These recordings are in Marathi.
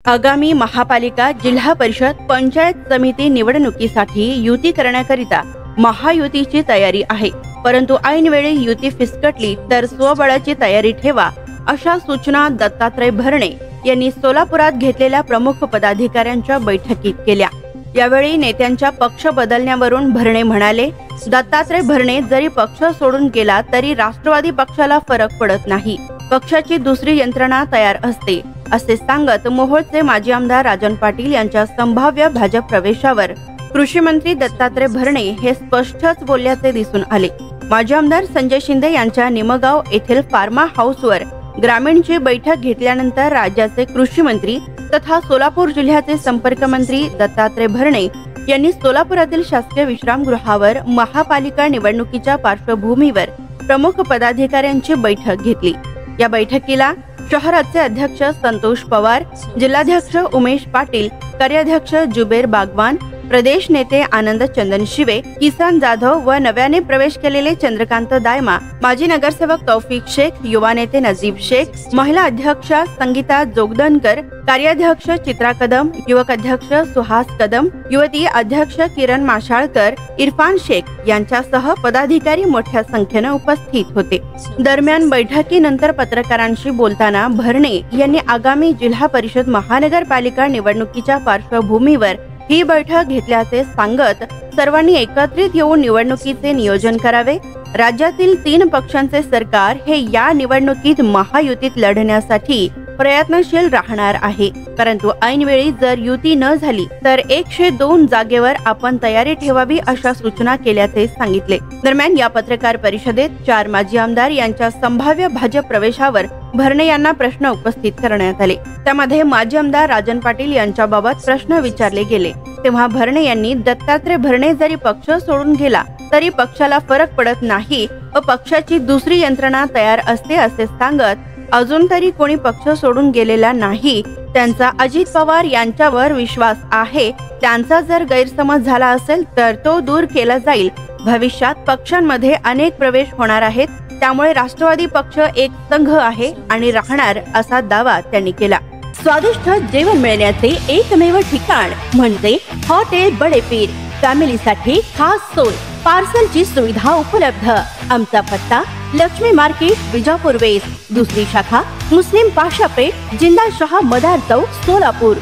आगामी महापालिका, जिल्हा परिषद, पंचायत समिती निवडणुकीसाठी युती करण्याकरिता महायुतीची तयारी आहे। परंतु ऐनवेळी युती फिसकटली तर स्वबळाची तयारी ठेवा, अशा सूचना दत्तात्रय भरणे यांनी सोलापुरात घेतलेल्या प्रमुख पदाधिकाऱ्यांच्या बैठकीत केल्या। यावेळी नेत्यांच्या पक्ष बदलण्यावरून भरणे म्हणाले, दत्तात्रय भरणे जरी पक्ष सोडून गेला तरी राष्ट्रवादी पक्षाला फरक पडत नाही, पक्षाची दुसरी यंत्रणा तयार असते, असे सांगत मोहोळचे माजी आमदार राजन पाटील यांच्या संभाव्य भाजप प्रवेशावर कृषी मंत्री दत्तात्रय भरणे हे स्पष्टच बोलल्याचे दिसून आले। माजी आमदार संजय शिंदे यांच्या निमगाव येथील फार्मा हाऊसवर ग्रामीणची बैठक घेतल्यानंतर राज्याचे कृषी मंत्री तथा सोलापूर जिल्ह्याचे संपर्क मंत्री दत्तात्रय भरणे यांनी सोलापुरातील शासकीय विश्रामगृहावर महापालिका निवडणुकीच्या पार्श्वभूमीवर प्रमुख पदाधिकाऱ्यांची बैठक घेतली। या बैठकीला शहराचे अध्यक्ष संतोष पवार, जिल्हाध्यक्ष उमेश पाटील, कार्याध्यक्ष जुबेर बागवान, प्रदेश नेते आनंद चंदनशिवे, किसन जाधव व नव्याने प्रवेश केलेले चंद्रकांत दायमा, माजी नगरसेवक तौफिक शेख, युवा नेते नजीब शेख, महिला अध्यक्ष संगीता जोगदनकर, कार्याध्यक्ष चित्रा कदम, युवक अध्यक्ष सुहास कदम, युवती अध्यक्ष किरण माशाळकर, इरफान शेख यांच्यासह पदाधिकारी मोठ्या संख्येने उपस्थित होते। दरम्यान बैठकीनंतर पत्रकारांशी बोलताना भरणे यांनी आगामी जिल्हा परिषद, महानगरपालिका निवडणुकीच्या पार्श्वभूमीवर ही बैठक घेतल्याचे सांगत सर्वांनी एकत्रित येऊन निवडणुकीचे नियोजन करावे। राज्यातील 3 पक्षांचे सरकार हे या निवडणुकीत महायुतीत लढण्यासाठी प्रयत्नशील राहणार आहे, परंतु ऐनवेळी जर युती न झाली तर 102 जागेवर आपण तयारी ठेवावी, अशा सूचना केल्याचे सांगितले। दरम्यान या पत्रकार परिषदेत 4 माजी आमदार यांच्या संभाव्य भाजप प्रवेशावर भरणे यांना प्रश्न उपस्थित करण्यात आले। त्यामध्ये माजी आमदार राजन पाटील यांच्याबाबत प्रश्न विचारले गेले, तेव्हा भरणे यांनी दत्तात्रय भरणे जरी पक्ष सोडून गेला तरी पक्षाला फरक पडत नाही व पक्षाची दुसरी यंत्रणा तयार असते, असे सांगत अजून तरी कोणी पक्ष सोडून गेलेला नाही, त्यांचा अजित पवार यांच्यावर विश्वास आहे, त्यांचा जर गैरसमज झाला असेल तर तो दूर केला जाईल। भविष्यात पक्षांमध्ये अनेक प्रवेश होणार आहेत, त्यामुळे राष्ट्रवादी पक्ष एक संघ आहे आणि राहणार, असा दावा त्यांनी केला। स्वादिष्ट जेवण मिळण्याचे एकमेव ठिकाण म्हणजे हॉटेल बडेपीर। फॅमिलीसाठी खास सोय, पार्सलची सुविधा उपलब्ध। आमचा पत्ता लक्ष्मी मार्केट, विजापूर वेस्ट, दुसरी शाखा मुस्लिम पाशापेठ, जिंदाशहा मदार चौक, सोलापूर।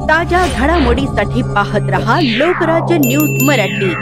ताज्या घडामोडीसाठी पाहत रहा लोकराज्य न्यूज मराठी।